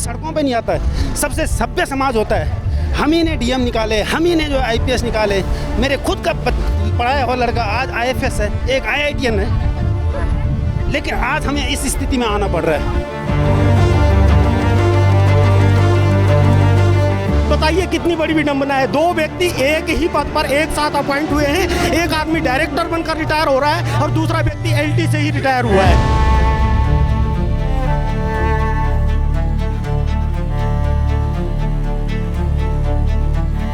सड़कों पे नहीं आता है। सबसे सभ्य समाज होता है। हम ही ने डीएम निकाले, हम ही ने जो आईपीएस निकाले। मेरे खुद का पढ़ाया हुआ लड़का आज आईएफएस है, एक आईआईटीएन है, लेकिन आज हमें इस स्थिति में आना पड़ रहा है। बताइए कितनी बड़ी विडंबना है। 2 व्यक्ति एक ही पद पर एक साथ अपॉइंट हुए हैं। एक आदमी डायरेक्टर बनकर रिटायर हो रहा है और दूसरा व्यक्ति एलटी से ही रिटायर हुआ है।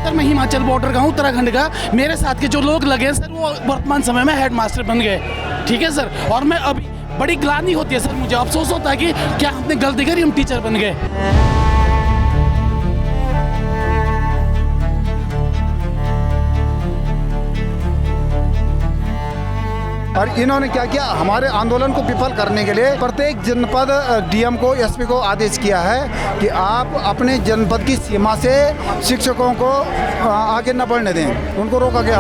सर मैं हिमाचल बॉर्डर का हूँ, उत्तराखंड का। मेरे साथ के जो लोग लगे हैं सर, वो वर्तमान समय में हेड मास्टर बन गए। ठीक है सर, और मैं अभी बड़ी ग्लानि होती है सर, मुझे अफसोस होता है कि क्या हमने गलती करी, हम टीचर बन गए। और इन्होंने क्या किया, हमारे आंदोलन को विफल करने के लिए प्रत्येक जनपद डीएम को, एसपी को आदेश किया है कि आप अपने जनपद की सीमा से शिक्षकों को आगे न बढ़ने दें। उनको रोका गया।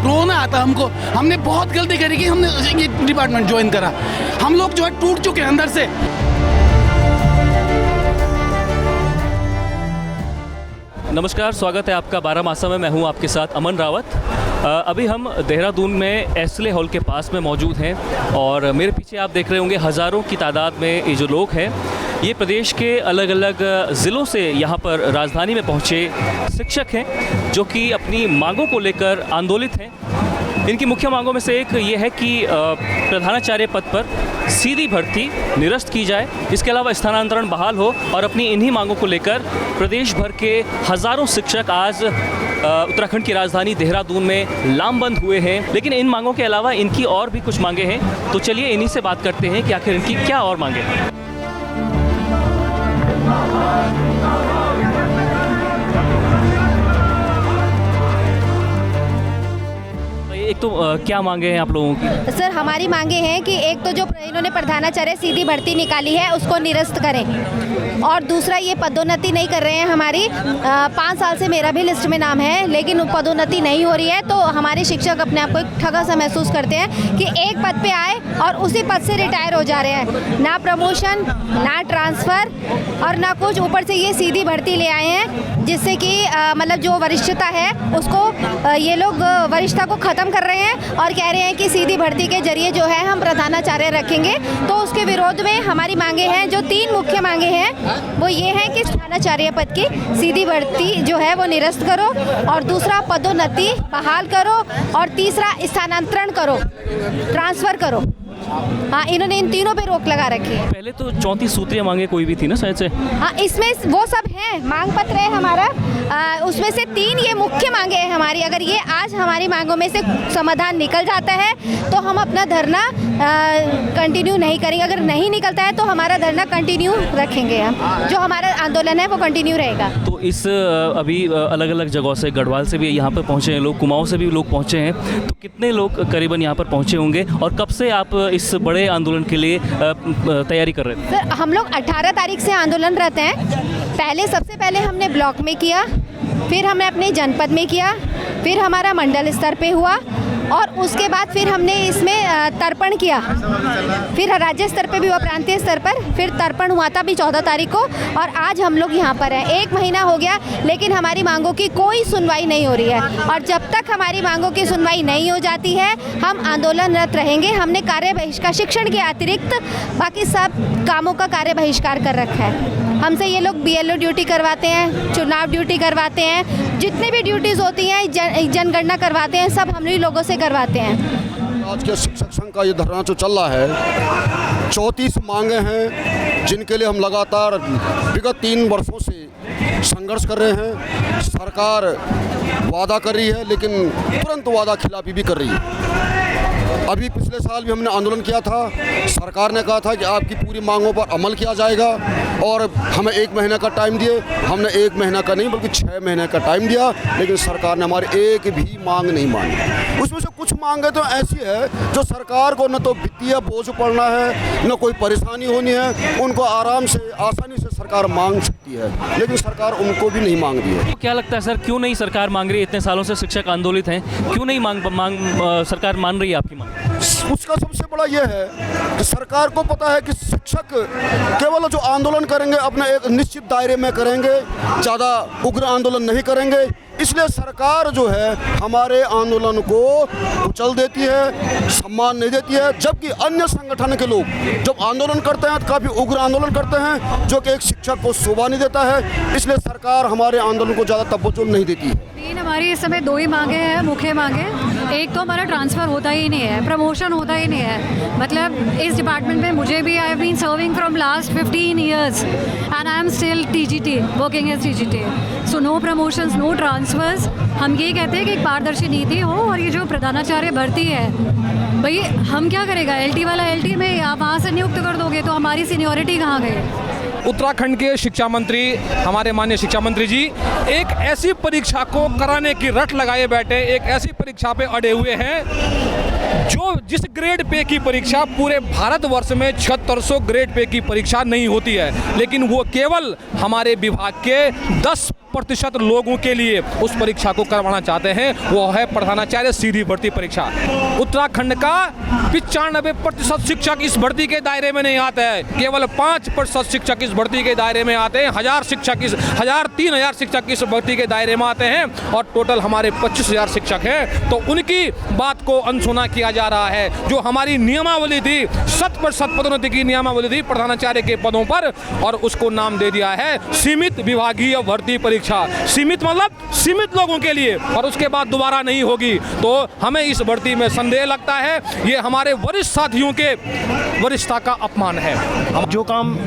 रोना आता हमको, हमने बहुत गलती करी कि हमने ये डिपार्टमेंट ज्वाइन करा। हम लोग जो है टूट चुके हैं अंदर से। नमस्कार, स्वागत है आपका बारामासा में। मैं हूं आपके साथ अमन रावत। अभी हम देहरादून में एस्ले हॉल के पास में मौजूद हैं और मेरे पीछे आप देख रहे होंगे हज़ारों की तादाद में ये जो लोग हैं, ये प्रदेश के अलग अलग ज़िलों से यहाँ पर राजधानी में पहुँचे शिक्षक हैं जो कि अपनी मांगों को लेकर आंदोलित हैं। इनकी मुख्य मांगों में से एक ये है कि प्रधानाचार्य पद पर सीधी भर्ती निरस्त की जाए, इसके अलावा स्थानांतरण बहाल हो। और अपनी इन्हीं मांगों को लेकर प्रदेश भर के हज़ारों शिक्षक आज उत्तराखंड की राजधानी देहरादून में लामबंद हुए हैं। लेकिन इन मांगों के अलावा इनकी और भी कुछ मांगे हैं, तो चलिए इन्हीं से बात करते हैं कि आखिर इनकी क्या और मांगे हैं। एक तो क्या मांगे हैं आप लोगों की? सर हमारी मांगे हैं कि एक तो जो इन्होंने प्रधानाचार्य सीधी भर्ती निकाली है उसको निरस्त करें, और दूसरा ये पदोन्नति नहीं कर रहे हैं हमारी। 5 साल से मेरा भी लिस्ट में नाम है, लेकिन पदोन्नति नहीं हो रही है, तो हमारे शिक्षक अपने आप को एक ठगा सा महसूस करते हैं कि एक पद पे आए और उसी पद से रिटायर हो जा रहे हैं। ना प्रमोशन, ना ट्रांसफ़र और ना कुछ, ऊपर से ये सीधी भर्ती ले आए हैं जिससे कि मतलब जो वरिष्ठता है उसको ये लोग वरिष्ठता को ख़त्म कर रहे हैं और कह रहे हैं कि सीधी भर्ती के जरिए जो है हम प्रधानाचार्य रखेंगे। तो उसके विरोध में हमारी मांगे हैं, जो 3 मुख्य मांगे हैं वो ये हैं कि प्रधानाचार्य पद की सीधी भर्ती जो है वो निरस्त करो, और दूसरा पदोन्नति बहाल करो, और तीसरा स्थानांतरण करो, ट्रांसफ़र करो। हाँ, इन्होंने इन तीनों पे रोक लगा रखी है। पहले तो 34 सूत्रीय मांगे कोई भी थी ना शायद से? हाँ, इसमें वो सब हैं, मांग पत्र है हमारा, उसमें से 3 ये मुख्य मांगे हैं हमारी। अगर ये आज हमारी मांगों में से समाधान निकल जाता है तो हम अपना धरना कंटिन्यू नहीं करेंगे। अगर नहीं निकलता है तो हमारा धरना कंटिन्यू रखेंगे। हम जो हमारा आंदोलन है वो कंटिन्यू रहेगा। तो इस अभी अलग अलग जगहों से, गढ़वाल से भी यहाँ पर पहुँचे हैं लोग, कुमाऊँ से भी लोग पहुँचे हैं, तो कितने लोग करीबन यहाँ पर पहुँचे होंगे और कब से आप इस बड़े आंदोलन के लिए तैयारी कर रहे थे? सर हम लोग 18 तारीख से आंदोलनरत हैं। सबसे पहले हमने ब्लॉक में किया, फिर हमने अपने जनपद में किया, फिर हमारा मंडल स्तर पे हुआ, और उसके बाद फिर हमने इसमें तर्पण किया, फिर राज्य स्तर पे भी हुआ, प्रांतीय स्तर पर फिर तर्पण हुआ था भी 14 तारीख को, और आज हम लोग यहाँ पर हैं। 1 महीना हो गया, लेकिन हमारी मांगों की कोई सुनवाई नहीं हो रही है, और जब तक हमारी मांगों की सुनवाई नहीं हो जाती है हम आंदोलनरत रहेंगे। हमने कार्य बहिष्कार, शिक्षण के अतिरिक्त बाकी सब कामों का कार्य बहिष्कार कर रखा है। हमसे ये लोग BLO ड्यूटी करवाते हैं, चुनाव ड्यूटी करवाते हैं, जितनी भी ड्यूटीज़ होती हैं, जनगणना करवाते हैं, सब हम लोगों से करवाते हैं। आज के शिक्षक संघ का ये धरना जो चल रहा है, 34 मांगे हैं जिनके लिए हम लगातार विगत 3 वर्षों से संघर्ष कर रहे हैं। सरकार वादा कर रही है लेकिन तुरंत वादा खिलाफी भी कर रही है। अभी पिछले साल भी हमने आंदोलन किया था, सरकार ने कहा था कि आपकी पूरी मांगों पर अमल किया जाएगा, और हमें 1 महीने का टाइम दिए। हमने 1 महीना का नहीं बल्कि 6 महीने का टाइम दिया, लेकिन सरकार ने हमारी एक भी मांग नहीं मानी। उसमें से कुछ मांगे तो ऐसी है जो सरकार को न तो वित्तीय बोझ पड़ना है, न कोई परेशानी होनी है, उनको आराम से आसानी से सरकार मांग सकती है, लेकिन सरकार उनको भी नहीं मांग रही है। तो क्या लगता है सर, क्यों नहीं सरकार मांग रही है? इतने सालों से शिक्षक आंदोलित हैं, क्यों नहीं सरकार मान रही है आपकी मांग? उसका सबसे बड़ा ये है कि सरकार को पता है कि शिक्षक केवल जो आंदोलन करेंगे अपने एक निश्चित दायरे में करेंगे, ज़्यादा उग्र आंदोलन नहीं करेंगे, इसलिए सरकार जो है हमारे आंदोलन को कुचल देती है, सम्मान नहीं देती है। जबकि अन्य संगठन के लोग जब आंदोलन करते हैं तो काफ़ी उग्र आंदोलन करते हैं, जो कि एक शिक्षक को शोभा नहीं देता है, इसलिए सरकार हमारे आंदोलन को ज़्यादा तवज्जो नहीं देती है। तीन हमारी इस समय 2 ही मांगे हैं, मुख्य मांगे। एक तो हमारा ट्रांसफ़र होता ही नहीं है, प्रमोशन होता ही नहीं है। मतलब इस डिपार्टमेंट में मुझे भी I have been serving from last 15 years and I am still TGT, working as TGT। So no promotions, no transfers. हम यही कहते हैं कि एक पारदर्शी नीति हो। और ये जो प्रधानाचार्य भर्ती है, भाई हम क्या करेगा, LT वाला LT में आप वहाँ से नियुक्त कर दोगे तो हमारी सीनियरिटी कहाँ गई। उत्तराखंड के शिक्षा मंत्री, हमारे माननीय शिक्षा मंत्री जी, एक ऐसी परीक्षा को कराने की रट लगाए बैठे, एक ऐसी परीक्षा पे अड़े हुए हैं जो जिस ग्रेड पे की परीक्षा पूरे भारतवर्ष में 7600 ग्रेड पे की परीक्षा नहीं होती है, लेकिन वो केवल हमारे विभाग के 10% लोगों के लिए उस परीक्षा को करवाना चाहते हैं। वो है प्रधानाचार्य सीधी भर्ती परीक्षा। उत्तराखंड का 95% शिक्षक इस भर्ती के दायरे में नहीं आते हैं, केवल 5% शिक्षक इस भर्ती के दायरे में आते हैं। 3,000 शिक्षक इस भर्ती के दायरे में आते हैं और टोटल हमारे 25,000 शिक्षक हैं। तो उनकी बात को अनसुना किया जा रहा है। जो हमारी नियमावली थी, 100% पदोन्नति की नियमावली थी प्रधानाचार्य के पदों पर, और उसको नाम दे दिया है सीमित विभागीय भर्ती परीक्षा। सीमित मतलब सीमित लोगों के लिए, और उसके बाद दोबारा नहीं होगी। तो हमें इस भर्ती में संदेह लगता है, ये हमारे वरिष्ठ साथियों के वरिष्ठता का अपमान है। जो काम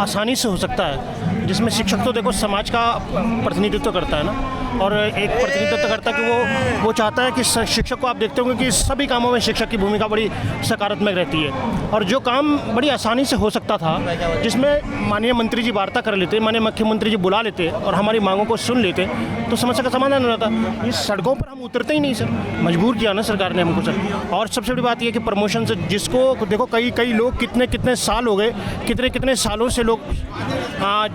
आसानी से हो सकता है, जिसमें शिक्षक तो देखो समाज का प्रतिनिधित्व करता है ना, और एक प्रतिनिधित्व करता है कि वो चाहता है कि शिक्षक को आप देखते होंगे कि सभी कामों में शिक्षक की भूमिका बड़ी सकारात्मक रहती है। और जो काम बड़ी आसानी से हो सकता था, जिसमें माननीय मंत्री जी वार्ता कर लेते, माननीय मुख्यमंत्री जी बुला लेते और हमारी मांगों को सुन लेते, तो समस्या का समाधान हो जाता। इस सड़कों पर हम उतरते ही नहीं सर, मजबूर किया ना सरकार ने हमको सर। और सबसे बड़ी बात यह कि प्रमोशन से जिसको देखो कई लोग कितने साल हो गए, कितने सालों से लोग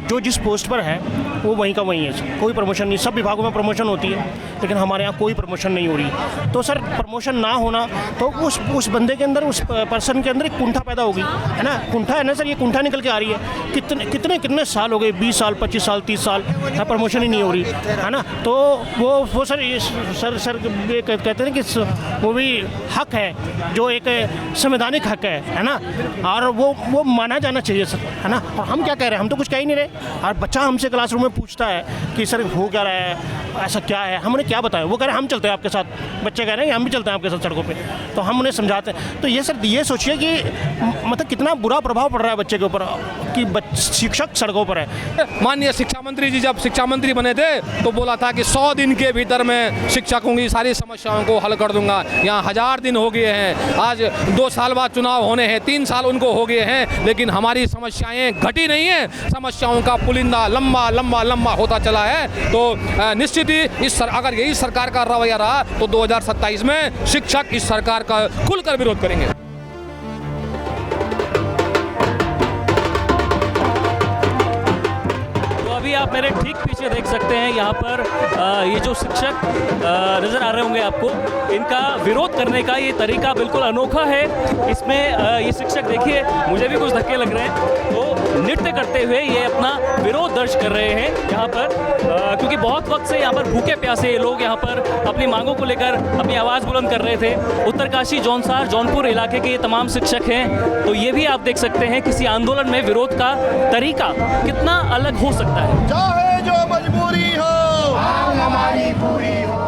जो जिस पोस्ट पर है वो वहीं का वहीं है। कोई प्रमोशन नहीं, सब विभागों में प्रमोशन होती है, लेकिन हमारे यहाँ कोई प्रमोशन नहीं हो रही। तो सर प्रमोशन ना होना तो उस बंदे के अंदर, उस पर्सन के अंदर एक कुंठा पैदा होगी, है ना। कुंठा है ना सर, ये कुंठा निकल के आ रही है। कितने साल हो गए, 20 साल, 25 साल, 30 साल, प्रमोशन ही नहीं हो रही, है ना। तो वो सर ये कहते हैं कि वो भी हक है, जो एक संवैधानिक हक है ना, और वो माना जाना चाहिए सर, है ना। और हम क्या कह रहे हैं, हम तो कुछ कह ही नहीं रहे। और बच्चा हमसे क्लासरूम में पूछता है कि सर हो क्या रहा है, ऐसा क्या है, हम उन्हें क्या बताएं। वो कह रहे हैं हम चलते हैं आपके साथ, बच्चे कह रहे हैं हम भी चलते हैं आपके साथ सड़कों पे, तो हम उन्हें समझाते हैं। तो ये सर ये सोचिए कि मतलब कितना बुरा प्रभाव पड़ रहा है बच्चे के ऊपर कि शिक्षक सड़कों पर है। माननीय शिक्षा मंत्री जी जब शिक्षा मंत्री बने थे तो बोला था कि 100 दिन के भीतर मैं शिक्षकों की सारी समस्याओं को हल कर दूंगा। यहाँ 1000 दिन हो गए हैं, आज 2 साल बाद चुनाव होने हैं, 3 साल उनको हो गए हैं, लेकिन हमारी समस्याएं घटी नहीं है। समस्याओं का पुलिंदा लंबा होता चला है। तो निश्चित ही अगर यही सरकार का रवैया रहा तो 2027 में शिक्षक इस सरकार का खुलकर विरोध करेंगे। अभी आप मेरे ठीक पीछे देख सकते हैं, यहाँ पर ये जो शिक्षक नज़र आ रहे होंगे आपको, इनका विरोध करने का ये तरीका बिल्कुल अनोखा है। इसमें ये शिक्षक देखिए, मुझे भी कुछ धक्के लग रहे हैं, तो नृत्य करते हुए ये अपना विरोध दर्ज कर रहे हैं यहाँ पर, क्योंकि बहुत वक्त से यहाँ पर भूखे प्यासे लोग यहाँ पर अपनी मांगों को लेकर अपनी आवाज़ बुलंद कर रहे थे। उत्तरकाशी, जौनसार, जौनपुर इलाके के ये तमाम शिक्षक हैं। तो ये भी आप देख सकते हैं किसी आंदोलन में विरोध का तरीका कितना अलग हो सकता है। चाहे जो मजबूरी हो, हमारी पूरी हो।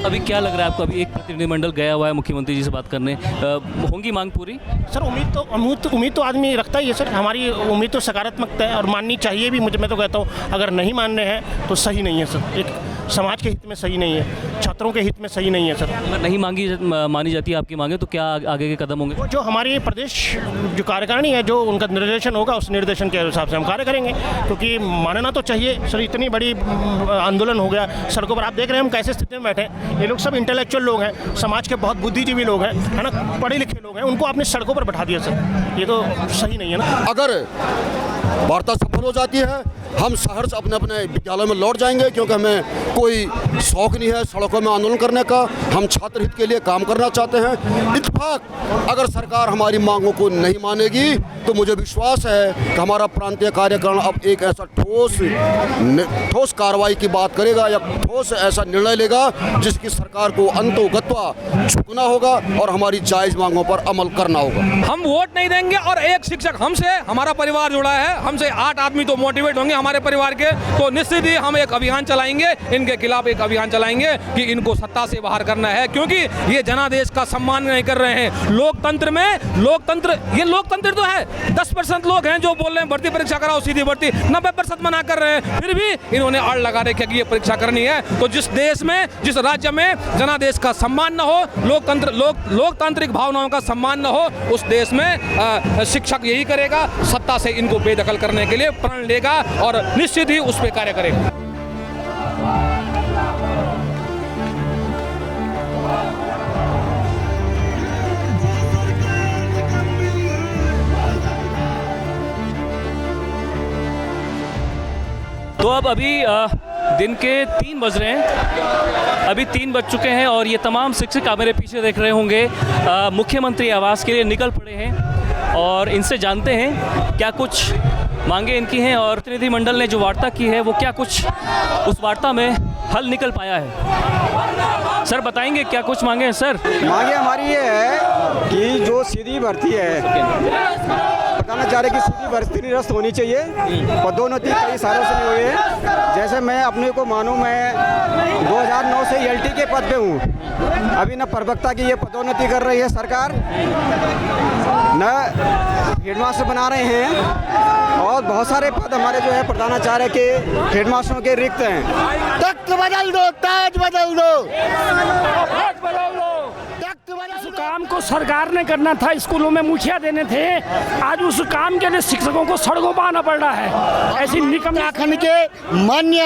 अभी क्या लग रहा है आपको? अभी एक प्रतिनिधिमंडल गया हुआ है मुख्यमंत्री जी से बात करने, होंगी मांग पूरी? सर उम्मीद तो आदमी रखता ही है सर। हमारी उम्मीद तो सकारात्मक है और माननी चाहिए भी। मैं तो कहता हूँ अगर नहीं मानने हैं तो सही नहीं है सर, एक समाज के हित में सही नहीं है, छात्रों के हित में सही नहीं है सर। अगर नहीं मानी जाती है आपकी मांगे तो क्या आगे के कदम होंगे? जो हमारी प्रदेश जो कार्यकारिणी है, जो उनका निर्देशन होगा, उस निर्देशन के हिसाब से हम कार्य करेंगे, क्योंकि मानना तो चाहिए सर। इतनी बड़ी आंदोलन हो गया सड़कों पर, आप देख रहे हैं हम कैसे स्थिति में बैठे। ये लोग सब इंटेलेक्चुअल लोग हैं, समाज के बहुत बुद्धिजीवी लोग हैं, है ना, पढ़े लिखे लोग हैं, उनको आपने सड़कों पर बैठा दिया सर। ये तो सही नहीं है ना। अगर वार्ता सफल हो जाती है हम शहर से अपने अपने विद्यालय में लौट जाएंगे, क्योंकि हमें कोई शौक़ नहीं है सड़कों में आंदोलन करने का। हम छात्र हित के लिए काम करना चाहते हैं। इत्तेफाक अगर सरकार हमारी मांगों को नहीं मानेगी तो मुझे विश्वास है कि हमारा प्रांतीय कार्यकारिणी अब एक ऐसा ठोस कार्रवाई की बात करेगा या ठोस ऐसा निर्णय लेगा जिसकी सरकार को अंतोगत्वा झुकना होगा और हमारी जायज़ मांगों पर अमल करना होगा। हम वोट नहीं देंगे और एक शिक्षक हमसे, हमारा परिवार जुड़ा है, हमसे 8 आदमी तो मोटिवेट होंगे हमारे परिवार के, तो निश्चित ही हम एक अभियान चलाएंगे, इनके खिलाफ एक अभियान चलाएंगे कि इनको सत्ता से बाहर करना है, क्योंकि ये जनादेश का सम्मान नहीं कर रहे हैं। लोकतंत्र में ये लोकतंत्र तो है, 10% लोग हैं जो बोल रहे हैं भर्ती परीक्षा कराओ, सीधी भर्ती, 90% मना कर रहे हैं, फिर भी इन्होंने आड़ लगा रखी कि ये परीक्षा करनी है। तो जिस देश में, जिस राज्य में जनादेश का सम्मान न हो, लोकतांत्रिक भावनाओं का सम्मान न हो, उस देश में शिक्षक यही करेगा, सत्ता से इनको बेदखल करने के लिए प्रण लेगा और निश्चित ही उस पर कार्य करेगा। तो अब अभी दिन के 3 बज रहे हैं, अभी 3 बज चुके हैं और ये तमाम शिक्षक आप मेरे पीछे देख रहे होंगे मुख्यमंत्री आवास के लिए निकल पड़े हैं और इनसे जानते हैं क्या कुछ मांगे इनकी हैं और प्रतिनिधिमंडल ने जो वार्ता की है वो क्या कुछ उस वार्ता में हल निकल पाया है। सर बताएंगे क्या कुछ मांगे हैं सर? मांगे हमारी ये है कि जो सीधी भर्ती है, बताना चाह रहे कि सीधी भर्ती निरस्त होनी चाहिए। पदोन्नति कई सालों से नहीं हुई है। जैसे मैं अपने को मानूं, मैं 2009 से एलटी के पद पे हूँ, अभी न प्रवक्ता की ये पदोन्नति कर रही है सरकार, न हेडमास्टर बना रहे हैं और बहुत सारे पद हमारे जो है प्रधानाचार्य के, हेडमास्टरों के रिक्त हैं। तख्त बदल दो, ताज बदल दो। उस काम को सरकार ने करना था, स्कूलों में मुखिया देने थे, आज उस काम के लिए शिक्षकों को सड़कों पर आना पड़ रहा है। ऐसी निकम उत्तराखंड के माननीय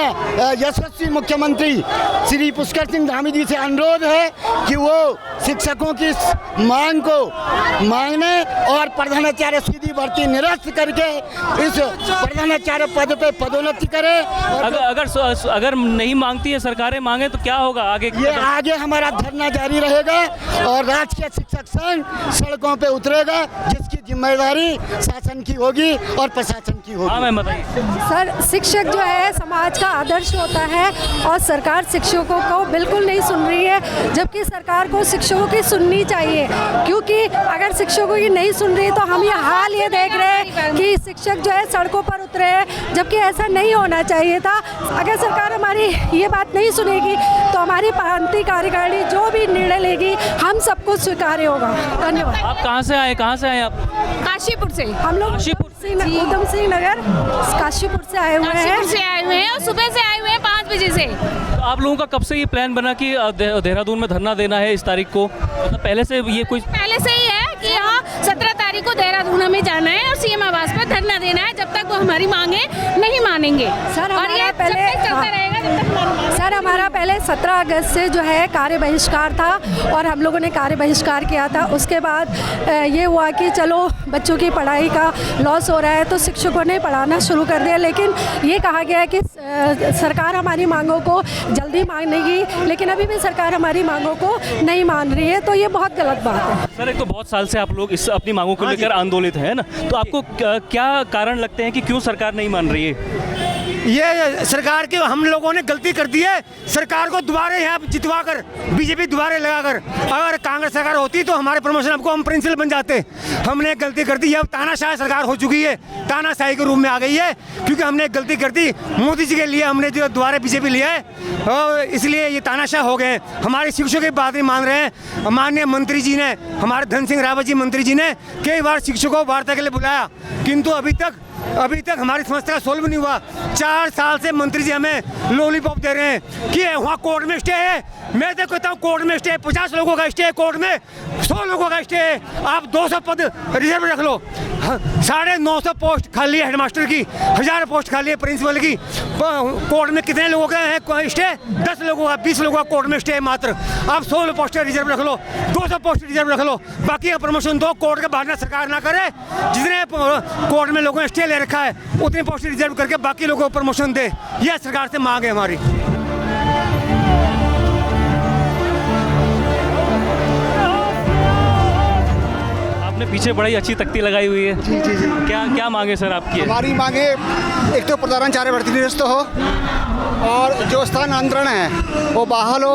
यशस्वी मुख्यमंत्री श्री पुष्कर सिंह धामी जी से अनुरोध है कि वो शिक्षकों की मांग को मांगने और प्रधानाचार्य सीधी भर्ती निरस्त करके इस प्रधानाचार्य पद पे पदोन्नति करे। अगर नहीं मांगती है सरकारें मांगे तो क्या होगा आगे? ये आगे हमारा धरना जारी रहेगा और राजकीय शिक्षक संघ सड़कों पे उतरेगा, जिसकी जिम्मेदारी शासन की होगी और प्रशासन की होगी। हाँ मैम बताइए। सर, शिक्षक जो है समाज का आदर्श होता है और सरकार शिक्षकों को बिल्कुल नहीं सुन रही है, जबकि सरकार को शिक्षकों की सुननी चाहिए, क्योंकि अगर शिक्षकों की नहीं सुन रही तो हम ये देख रहे हैं कि शिक्षक जो है सड़कों पर उतरे हैं, जबकि ऐसा नहीं होना चाहिए था। अगर सरकार हमारी ये बात नहीं सुनेगी तो हमारी प्रांतीय कार्यकारिणी जो भी निर्णय लेगी हम सबको स्वीकार्य होगा। धन्यवाद। आप कहाँ से आए आप? काशीपुर से। हम लोग उधम सिंह नगर काशीपुर से आए हुए हैं और सुबह से आए हुए हैं 5 बजे से। तो आप लोगों का कब से ये प्लान बना कि देहरादून में धरना देना है इस तारीख को? मतलब पहले से ये कोई पहले से ही है कि यहाँ 17 तारीख को देहरादून हमें जाना है और सीएम आवास पर धरना देना है, जब तक वो हमारी मांगे नहीं मानेंगे। सर और ये पहले चलता रहेगा जब तक। सर हमारा पहले 17 अगस्त से जो है कार्य बहिष्कार था और हम लोगों ने कार्य बहिष्कार किया था। उसके बाद ये हुआ कि चलो बच्चों की पढ़ाई का लॉस हो रहा है तो शिक्षकों ने पढ़ाना शुरू कर दिया, लेकिन ये कहा गया है कि सरकार हमारी मांगों को जल्दी मानेगी, लेकिन अभी भी सरकार हमारी मांगों को नहीं मान रही है, तो ये बहुत गलत बात है। सर एक तो बहुत साल से आप लोग इस अपनी मांगों को लेकर आंदोलित हैं ना, तो आपको क्या कारण लगते हैं कि क्यों सरकार नहीं मान रही है? ये सरकार के हम लोगों ने गलती कर दी है। सरकार को दोबारा यहाँ जितवा कर बीजेपी दोबारा लगाकर, अगर कांग्रेस सरकार होती तो हमारे प्रमोशन आपको हम प्रिंसिपल बन जाते। हमने गलती कर दी, अब तानाशाह सरकार हो चुकी है, तानाशाही के रूप में आ गई है, क्योंकि हमने गलती कर दी। मोदी जी के लिए हमने जो दोबारा बीजेपी लिया है और इसलिए ये तानाशाह हो गए। हमारे शिक्षकों की बात नहीं मान रहे हैं। माननीय मंत्री जी ने, हमारे धन सिंह रावत जी मंत्री जी ने कई बार शिक्षकों को वार्ता के लिए बुलाया, किंतु अभी तक हमारी समस्या का सोल्व नहीं हुआ। 4 साल से मंत्री जी हमें लॉलीपॉप दे रहे हैं कि वहाँ कोर्ट में स्टे है। मैं तो कहता हूँ कोर्ट में स्टे 50 लोगों का स्टे है, कोर्ट में 100 लोगों का स्टे है। आप 200 पद रिजर्व रख लो, 950 पोस्ट खाली है हेडमास्टर की, 1000 पोस्ट खाली है प्रिंसिपल की। कोर्ट में कितने लोगों का है स्टे? 10 लोगों का, 20 लोगों का कोर्ट में स्टे है मात्र। आप 100 पोस्ट रिजर्व रख लो, 200 पोस्ट रिजर्व रख लो, बाकी का प्रमोशन दो, कोर्ट का बहाना सरकार ना करे। जितने कोर्ट में लोगों ने स्टे ले रखा है, उतनी पोस्ट रिजर्व करके बाकी लोगों को प्रमोशन दे। यह सरकार से मांग है हमारी। आपने पीछे बड़ी अच्छी तख्ती लगाई हुई है। जी जी जी। क्या क्या मांगे सर आपकी? हमारी मांगे एक तो प्रधानाचार्य भर्ती निरस्त हो, और जो स्थान अंतरण है वो बहाल हो,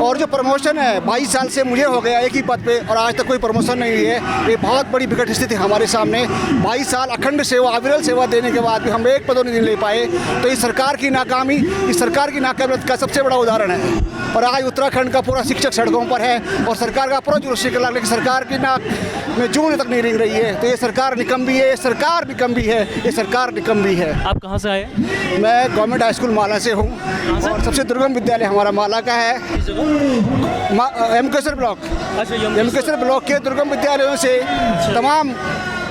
और जो प्रमोशन है 22 साल से मुझे हो गया एक ही पद पे और आज तक कोई प्रमोशन नहीं हुई है। ये बहुत बड़ी विकट स्थिति हमारे सामने। 22 साल अखंड सेवा, अविरल सेवा देने के बाद भी हम एक पदोन्नति नहीं ले पाए, तो इस सरकार की नाकामी, इस सरकार की नाकामियत का सबसे बड़ा उदाहरण है। और आज उत्तराखंड का पूरा शिक्षक सड़कों पर है और सरकार का पूरा जुलूस निकला, लेकिन सरकार की नाक में जून तक नहीं रिंग रही है। तो ये सरकार निकम्मी है, ये सरकार निकम्मी है, ये सरकार निकम्मी है। आप कहाँ से आए? मैं गवर्नमेंट हाई स्कूल माला से हूँ, और सबसे दुर्गम विद्यालय हमारा माला का है, एमकेसर ब्लॉक। एमकेसर ब्लॉक के दुर्गम विद्यालयों से, तमाम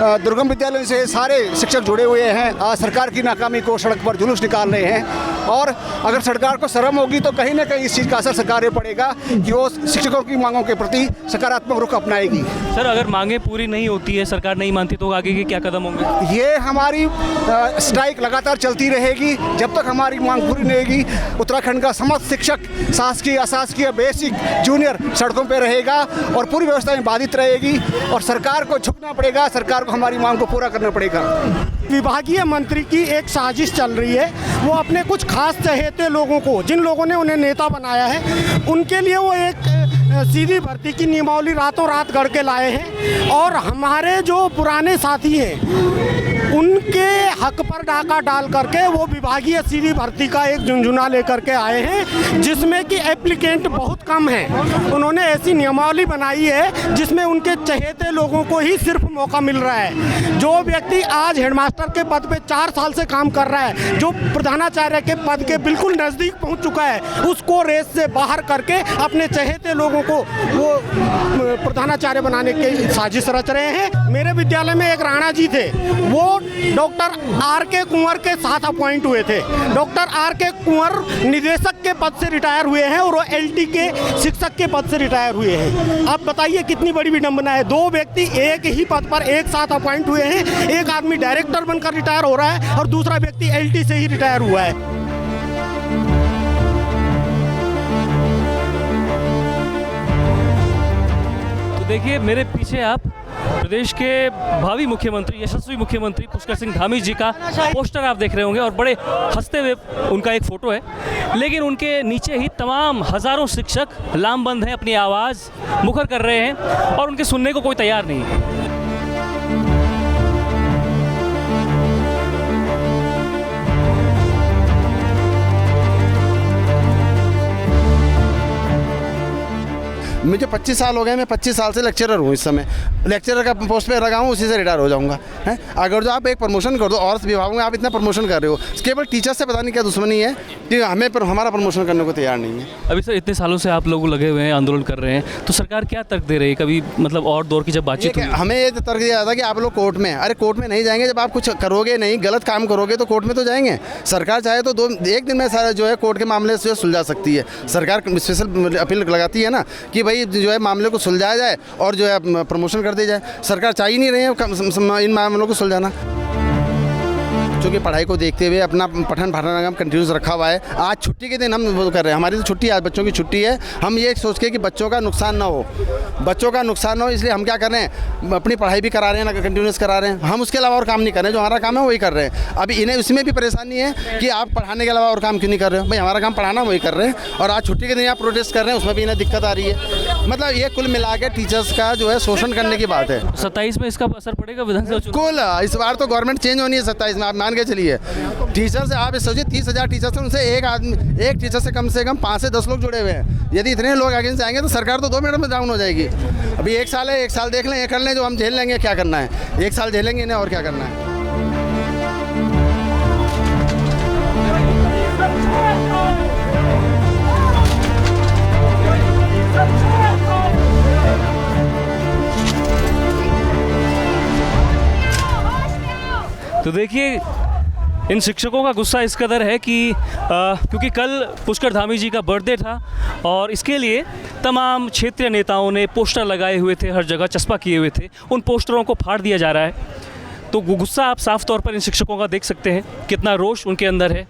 दुर्गम विद्यालयों से सारे शिक्षक जुड़े हुए हैं। आज सरकार की नाकामी को सड़क पर जुलूस निकाल रहे हैं, और अगर सरकार को शर्म होगी तो कहीं ना कहीं इस चीज़ का असर सरकार पे पड़ेगा कि वो शिक्षकों की मांगों के प्रति सकारात्मक रुख अपनाएगी। सर, अगर मांगे पूरी नहीं होती है, सरकार नहीं मानती, तो आगे के क्या कदम होंगे? ये हमारी स्ट्राइक लगातार चलती रहेगी जब तक हमारी मांग पूरी नहीं होगी। उत्तराखंड का समस्त शिक्षक, शासकीय, अशासकीय, बेसिक, जूनियर सड़कों पर रहेगा और पूरी व्यवस्था में बाधित रहेगी, और सरकार को झुकना पड़ेगा, सरकार को हमारी मांग को पूरा करना पड़ेगा। विभागीय मंत्री की एक साजिश चल रही है। वो अपने कुछ खास चहेते लोगों को, जिन लोगों ने उन्हें नेता बनाया है, उनके लिए वो एक सीधी भर्ती की नियमावली रातों रात गढ़ के लाए हैं, और हमारे जो पुराने साथी हैं उनके हक पर डाका डाल करके वो विभागीय सीधी भर्ती का एक झुंझुना लेकर के आए हैं, जिसमें कि एप्लीकेंट बहुत कम हैं। उन्होंने ऐसी नियमावली बनाई है जिसमें उनके चहेते लोगों को ही सिर्फ मौका मिल रहा है। जो व्यक्ति आज हेडमास्टर के पद पे 4 साल से काम कर रहा है, जो प्रधानाचार्य के पद के बिल्कुल नज़दीक पहुंच चुका है, उसको रेस से बाहर करके अपने चहेते लोगों को वो प्रधानाचार्य बनाने की साजिश रच रहे हैं। मेरे विद्यालय में एक राणा जी थे, वो डॉक्टर आर.के. कुंवर के साथ अपॉइंट हुए थे। Doctor R K. कुंवर निदेशक के पद से रिटायर हुए हैं और वो एल.टी. के शिक्षक के पद से रिटायर हुए हैं। अब बताइए कितनी बड़ी विडंबना है। 2 व्यक्ति एक ही पद पर एक साथ अपॉइंट हुए हैं। एक आदमी डायरेक्टर बनकर रिटायर हो रहा है और दूसरा व्यक्ति एल.टी. से ही रिटायर हुआ है। तो देखिए, मेरे पीछे आप प्रदेश के भावी मुख्यमंत्री, यशस्वी मुख्यमंत्री पुष्कर सिंह धामी जी का पोस्टर आप देख रहे होंगे, और बड़े हंसते हुए उनका एक फ़ोटो है, लेकिन उनके नीचे ही तमाम हज़ारों शिक्षक लामबंद हैं, अपनी आवाज़ मुखर कर रहे हैं, और उनके सुनने को कोई तैयार नहीं है। मुझे 25 साल हो गए, मैं 25 साल से लेक्चरर हूँ। इस समय लेक्चरर का पोस्ट पे लगा हूँ, उसी से रिटायर हो जाऊँगा। हैं, अगर जो आप एक प्रमोशन कर दो, और विभागों में आप इतना प्रमोशन कर रहे हो, केवल टीचर से पता नहीं क्या दुश्मनी है कि हमें हमारा प्रमोशन करने को तैयार नहीं है। अभी सर, इतने सालों से आप लोग लगे हुए हैं, आंदोलन कर रहे हैं, तो सरकार क्या तर्क दे रही है? कभी मतलब और दौर की जब बातचीत हुई, हमें ये तर्क दिया जाता है कि आप लोग कोर्ट में, अरे कोर्ट में नहीं जाएंगे। जब आप कुछ करोगे नहीं, गलत काम करोगे, तो कोर्ट में तो जाएंगे। सरकार चाहे तो 1 दिन में सारा जो है कोर्ट के मामले से सुलझा सकती है। सरकार स्पेशल अपील लगाती है ना कि भाई जो है मामले को सुलझाया जाए और जो है प्रमोशन कर दी जाए। सरकार चाह ही नहीं रही है इन मामलों को सुलझाना। बच्चों की पढ़ाई को देखते हुए अपना पठन पाठन काम कंटिन्यूस रखा हुआ है। आज छुट्टी के दिन हम वो कर रहे हैं, हमारी तो छुट्टी, आज बच्चों की छुट्टी है। हम ये सोच के कि बच्चों का नुकसान ना हो, बच्चों का नुकसान ना हो, इसलिए हम क्या कर रहे हैं, अपनी पढ़ाई भी करा रहे हैं ना, कंटिन्यूस करा रहे हैं। हम उसके अलावा और काम नहीं कर रहे हैं, जो हमारा काम है वही कर रहे हैं। अभी इन्हें उसमें भी परेशानी है कि आप पढ़ाने के अलावा और काम क्यों नहीं कर रहे हो। भाई हमारा काम पढ़ाना, वही कर रहे हैं, और आज छुट्टी के दिन आप प्रोटेस्ट कर रहे हैं, उसमें भी इन्हें दिक्कत आ रही है। मतलब ये कुल मिला के टीचर्स का जो है शोषण करने की बात है। 27 में इसका असर पड़ेगा विधानसभा चुनाव? कुल इस बार तो गवर्नमेंट चेंज होनी है 27 में, आप मान के चलिए। टीचर से आप सोचिए 30,000 टीचर्स हैं, उनसे एक टीचर से कम 5 से 10 लोग जुड़े हुए हैं। यदि इतने लोग आगे से आएंगे तो सरकार तो 2 मिनट में डाउन हो जाएगी। अभी 1 साल है, 1 साल देख लें, ये कर लें, जो हम झेल लेंगे, क्या करना है, 1 साल झेलेंगे इन्हें, और क्या करना है। तो देखिए, इन शिक्षकों का गुस्सा इस कदर है कि क्योंकि कल पुष्कर धामी जी का बर्थडे था, और इसके लिए तमाम क्षेत्रीय नेताओं ने पोस्टर लगाए हुए थे, हर जगह चस्पा किए हुए थे। उन पोस्टरों को फाड़ दिया जा रहा है। तो गुस्सा आप साफ तौर पर इन शिक्षकों का देख सकते हैं, कितना रोष उनके अंदर है।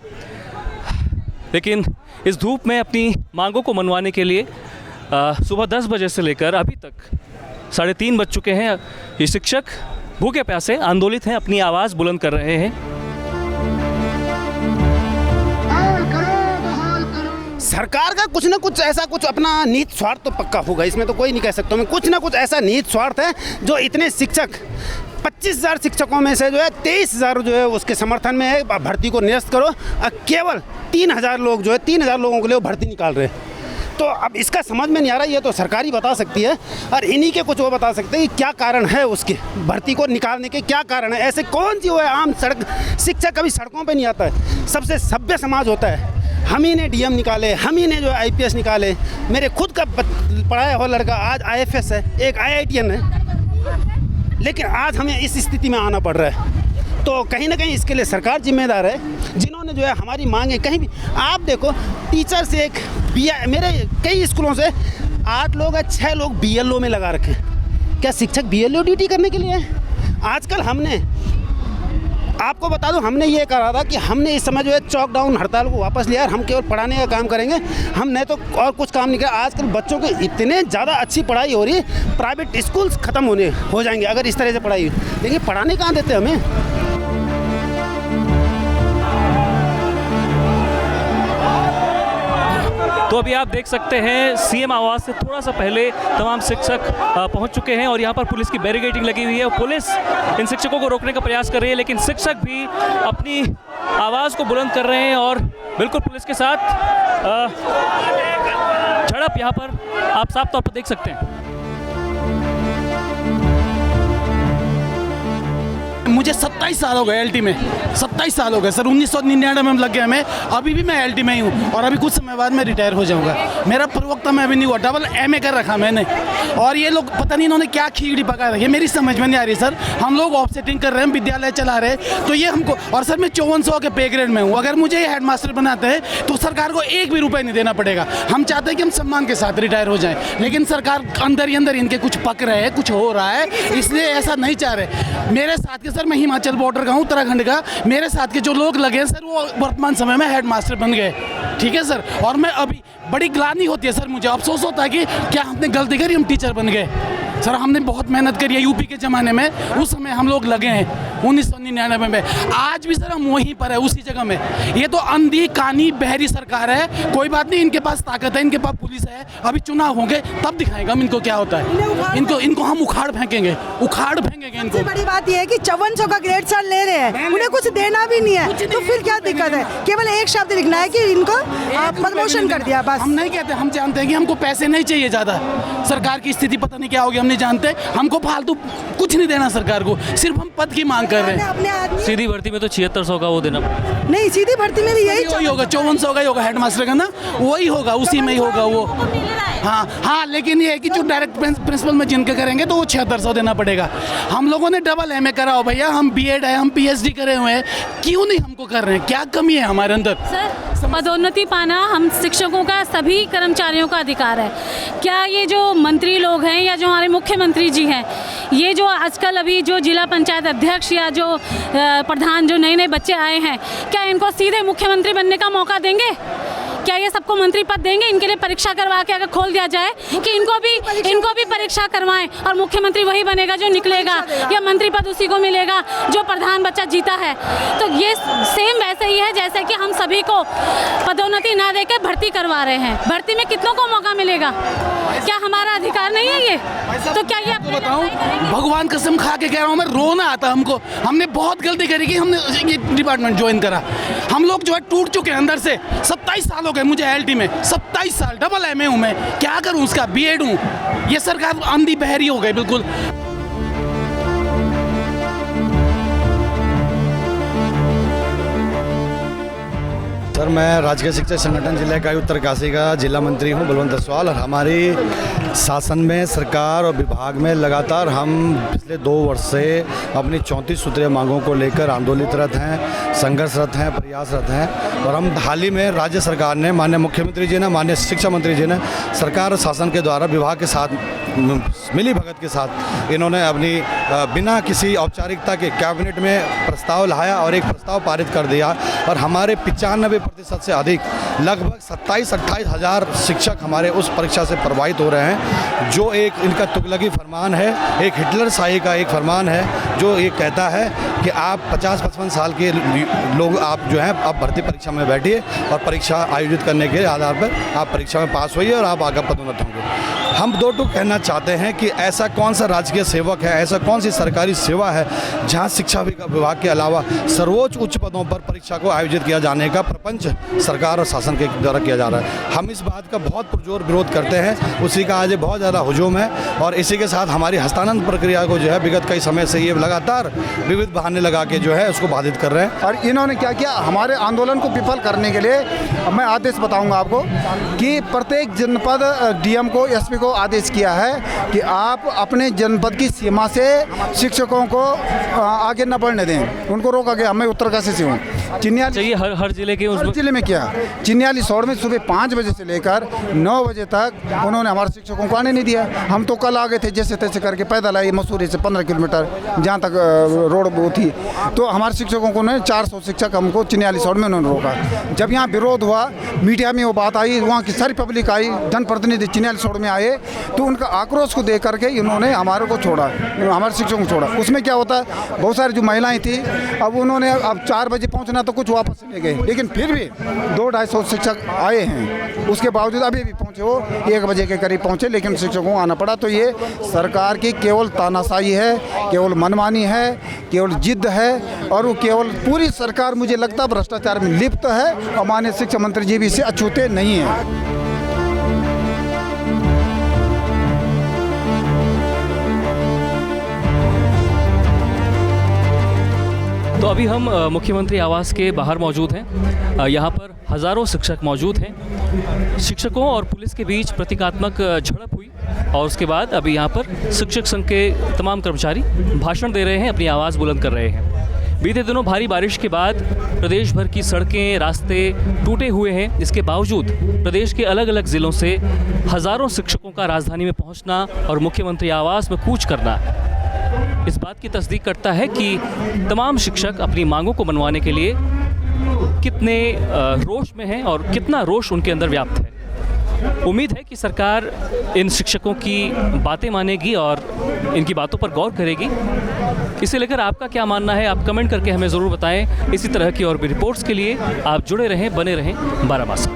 लेकिन इस धूप में अपनी मांगों को मनवाने के लिए सुबह 10 बजे से लेकर अभी तक 3:30 बज चुके हैं। ये शिक्षक भूखे प्यासे आंदोलित हैं, अपनी आवाज़ बुलंद कर रहे हैं। सरकार का कुछ ना कुछ ऐसा कुछ अपना निहित स्वार्थ तो पक्का होगा, इसमें तो कोई नहीं कह सकता मैं। कुछ ना कुछ ऐसा निहित स्वार्थ है जो इतने शिक्षक 25,000 शिक्षकों में से जो है 23,000 जो है उसके समर्थन में है, भर्ती को निरस्त करो। केवल 3,000 लोग जो है 3,000 लोगों के लिए वो भर्ती निकाल रहे हैं। तो अब इसका समझ में नहीं आ रहा, ये तो सरकार ही बता सकती है और इन्हीं के कुछ वो बता सकते हैं कि क्या कारण है उसके भर्ती को निकालने के, क्या कारण है। ऐसे कौन सी वो है आम सड़क शिक्षक कभी सड़कों पे नहीं आता है। सबसे सभ्य समाज होता है, हम ही ने डीएम निकाले, हम ही ने जो आईपीएस निकाले। मेरे खुद का पढ़ाया हुआ लड़का आज आईएफएस है, एक आईआईटीएन है, लेकिन आज हमें इस स्थिति में आना पड़ रहा है। तो कहीं ना कहीं इसके लिए सरकार जिम्मेदार है, जिन्होंने जो है हमारी मांगे कहीं भी आप देखो। टीचर से एक मेरे कई स्कूलों से 8 लोग या 6 लोग बीएलओ में लगा रखे। क्या शिक्षक बीएलओ ड्यूटी करने के लिए है? आजकल हमने आपको बता दूं, हमने ये कहा था कि हमने इस समय जो है चौक डाउन हड़ताल को वापस लिया और हम केवल पढ़ाने का काम करेंगे, हम नहीं तो और कुछ काम नहीं करें। आजकल बच्चों के इतने ज़्यादा अच्छी पढ़ाई हो रही है, प्राइवेट स्कूल्स ख़त्म हो जाएंगे अगर इस तरह से पढ़ाई हुई। लेकिन पढ़ाने कहाँ देते हमें। तो अभी आप देख सकते हैं सीएम आवास से थोड़ा सा पहले तमाम शिक्षक पहुंच चुके हैं और यहाँ पर पुलिस की बैरिकेडिंग लगी हुई है और पुलिस इन शिक्षकों को रोकने का प्रयास कर रही है, लेकिन शिक्षक भी अपनी आवाज़ को बुलंद कर रहे हैं और बिल्कुल पुलिस के साथ झड़प यहाँ पर आप साफ तौर पर देख सकते हैं। मुझे 27 साल हो गए एलटी में, 27 साल हो गए सर। 1999 में लग गया मैं, अभी भी मैं एलटी में ही हूँ और अभी कुछ समय बाद मैं रिटायर हो जाऊँगा। मेरा प्रवक्ता मैं अभी नहीं हुआ, डबल एमए कर रखा मैंने। और ये लोग पता नहीं इन्होंने क्या खिचड़ी पका रखी है, मेरी समझ में नहीं आ रही सर। हम लोग ऑफसेटिंग कर रहे हैं, विद्यालय चला रहे हैं, तो ये हमको। और सर मैं 5400 के पे ग्रेड में हूँ। अगर मुझे ये हेडमास्टर बनाते हैं तो सरकार को 1 भी रुपये नहीं देना पड़ेगा। हम चाहते हैं कि हम सम्मान के साथ रिटायर हो जाएँ, लेकिन सरकार अंदर ही अंदर इनके कुछ पक रहे हैं, कुछ हो रहा है, इसलिए ऐसा नहीं चाह रहे। मेरे साथ के सर मैं हिमाचल बॉर्डर का हूँ, उत्तराखंड का। मेरे साथ के जो लोग लगे सर वो वर्तमान समय में हेडमास्टर बन गए, ठीक है सर। और मैं अभी बड़ी ग्लानि होती है सर, मुझे अफसोस होता है कि क्या हमने गलती करी, हम टीचर बन गए। सर हमने बहुत मेहनत करी है यूपी के ज़माने में, उस समय हम लोग लगे हैं 1999 में। आज भी सर हम वहीं पर है, उसी जगह में। ये तो अंधी कानी बहरी सरकार है। कोई बात नहीं, इनके पास ताकत है, इनके पास पुलिस है। अभी चुनाव होंगे तब दिखाएगा हम इनको क्या होता है। इनको हम उखाड़ फेंकेंगे इनको। बड़ी बात ये है कि 5400 का ग्रेड सर ले रहे हैं, उन्हें कुछ देना भी नहीं है, तो फिर क्या दिक्कत है। केवल एक शब्द लिखना है कि इनको प्रमोशन कर दिया, बस। हम नहीं कहते, हम जानते हैं कि हमको पैसे नहीं चाहिए ज़्यादा। सरकार की स्थिति पता नहीं क्या होगी, हम नहीं जानते। हमको फालतू कुछ नहीं देना सरकार को, सिर्फ हम पद की मांग कर रहे हैं। सीधी भर्ती में तो 7600 का वो देना नहीं, सीधी भर्ती में भी यही होगा, 5400 का ही होगा हेडमास्टर का ना, वही होगा, उसी में ही होगा वो। हाँ, लेकिन ये है कि जो डायरेक्ट प्रिंसिपल में जिनके करेंगे तो वो 7600 देना पड़ेगा। हम लोगों ने डबल एमए करा हो भैया, हम बीएड है, हम पीएचडी करे हुए हैं, क्यों नहीं हमको कर रहे हैं? क्या कमी है हमारे अंदर? सर पदोन्नति पाना हम शिक्षकों का, सभी कर्मचारियों का अधिकार है। क्या ये जो मंत्री लोग हैं या जो हमारे मुख्यमंत्री जी हैं, ये जो आजकल अभी जो जिला पंचायत अध्यक्ष या जो प्रधान जो नए बच्चे आए हैं, क्या इनको सीधे मुख्यमंत्री बनने का मौका देंगे? क्या ये सबको मंत्री पद देंगे? इनके लिए परीक्षा करवा के अगर खोल दिया जाए कि इनको भी परीक्षा करवाएं और मुख्यमंत्री वही बनेगा जो निकलेगा, या मंत्री पद उसी को मिलेगा जो प्रधान बच्चा जीता है। तो ये सेम वैसे ही है जैसे कि हम सभी को पदोन्नति ना देकर भर्ती करवा रहे हैं। भर्ती में कितनों को मौका मिलेगा? क्या हमारा अधिकार नहीं है ये? तो क्या ये आपको बताऊं, भगवान कसम खा के कह रहा हूँ, मैं रोना आता हमको। हमने बहुत गलती करी कि हमने ये डिपार्टमेंट ज्वाइन करा। हम लोग जो है टूट चुके हैं अंदर से। 27 साल हो गए मुझे एलटी में, 27 साल, डबल एमए हूँ मैं, क्या करूँ उसका, बीएड हूँ। ये सरकार अंधी बहरी हो गई बिल्कुल। सर मैं राजकीय शिक्षक संगठन जिला इकाई उत्तरकाशी का जिला मंत्री हूं, बलवंत दसवाल। और हमारी शासन में, सरकार और विभाग में लगातार हम पिछले 2 वर्ष से अपनी 34 सूत्रीय मांगों को लेकर आंदोलितरत हैं, संघर्षरत हैं, प्रयासरत हैं। और हम हाल ही में राज्य सरकार ने, माननीय मुख्यमंत्री जी ने, माननीय शिक्षा मंत्री जी ने सरकार और शासन के द्वारा विभाग के साथ मिली भगत के साथ इन्होंने अपनी बिना किसी औपचारिकता के कैबिनेट में प्रस्ताव लाया और एक प्रस्ताव पारित कर दिया और हमारे 95% से अधिक लगभग 27-28 हज़ार शिक्षक हमारे उस परीक्षा से प्रभावित हो रहे हैं। जो एक इनका तुगलकी फरमान है, एक हिटलर शाही का एक फरमान है जो ये कहता है कि आप 50-55 साल के लोग आप जो हैं आप भर्ती परीक्षा में बैठिए और परीक्षा आयोजित करने के आधार पर आप परीक्षा में पास होइए और आप आगे पदोन्नत होंगे। हम दो टूक कहना चाहते हैं कि ऐसा कौन सा राजकीय सेवक है, ऐसा कौन सी सरकारी सेवा है जहां शिक्षा विभाग के अलावा सर्वोच्च उच्च पदों पर परीक्षा को आयोजित किया जाने का प्रपंच सरकार और शासन के द्वारा किया जा रहा है। हम इस बात का बहुत पुरजोर विरोध करते हैं। उसी का आज बहुत ज़्यादा हुजूम है और इसी के साथ हमारी हस्तांतरण प्रक्रिया को जो है विगत कई समय से ये लगातार विविध बहाने लगा के जो है उसको बाधित कर रहे हैं। और इन्होंने क्या किया, हमारे आंदोलन को विफल करने के लिए मैं आदेश बताऊंगा आपको कि प्रत्येक जनपद डीएम को, एसपी को आदेश किया है कि आप अपने जनपद की सीमा से शिक्षकों को आगे न बढ़ने दें। उनको रोका गया। मैं उत्तरकाशी से हूँ। चिन्याली चाहिए हर जिले के हर जिले में किया। चिन्याली शहर में सुबह 5 बजे से लेकर 9 बजे तक उन्होंने हमारे शिक्षकों को आने नहीं दिया। हम तो कल आ गए थे जैसे तैसे करके, पैदल आए मसूरी से 15 किलोमीटर जहाँ तक रोड वो थी। तो हमारे शिक्षकों को 400 शिक्षक हमको चिन्याली शहर में उन्होंने रोका। जब यहाँ विरोध हुआ, मीडिया में वो बात आई, वहाँ की सारी पब्लिक आई, जनप्रतिनिधि चिन्याली शहर में आए, तो उनका आक्रोश को देख करके इन्होंने हमारे को छोड़ा, हमारे शिक्षकों को छोड़ा। उसमें क्या होता है, बहुत सारी जो महिलाएं थी, अब उन्होंने अब 4 बजे पहुंचना तो कुछ वापस ले गए, लेकिन फिर भी 200-250 शिक्षक आए हैं। उसके बावजूद अभी भी पहुंचे, वो 1 बजे के करीब पहुंचे, लेकिन शिक्षकों को आना पड़ा। तो ये सरकार की केवल तानाशाही है, केवल मनमानी है, केवल जिद है और वो केवल पूरी सरकार मुझे लगता है भ्रष्टाचार में लिप्त है और माननीय शिक्षा मंत्री जी भी इससे अछूते नहीं हैं। तो अभी हम मुख्यमंत्री आवास के बाहर मौजूद हैं। यहाँ पर हज़ारों शिक्षक मौजूद हैं। शिक्षकों और पुलिस के बीच प्रतीकात्मक झड़प हुई और उसके बाद अभी यहाँ पर शिक्षक संघ के तमाम कर्मचारी भाषण दे रहे हैं, अपनी आवाज़ बुलंद कर रहे हैं। बीते दिनों भारी बारिश के बाद प्रदेश भर की सड़कें, रास्ते टूटे हुए हैं। इसके बावजूद प्रदेश के अलग अलग ज़िलों से हज़ारों शिक्षकों का राजधानी में पहुँचना और मुख्यमंत्री आवास में कूच करना इस बात की तस्दीक करता है कि तमाम शिक्षक अपनी मांगों को मनवाने के लिए कितने रोष में हैं और कितना रोष उनके अंदर व्याप्त है। उम्मीद है कि सरकार इन शिक्षकों की बातें मानेगी और इनकी बातों पर गौर करेगी। इसे लेकर आपका क्या मानना है, आप कमेंट करके हमें ज़रूर बताएं। इसी तरह की और भी रिपोर्ट्स के लिए आप जुड़े रहें, बने रहें 12 मासा।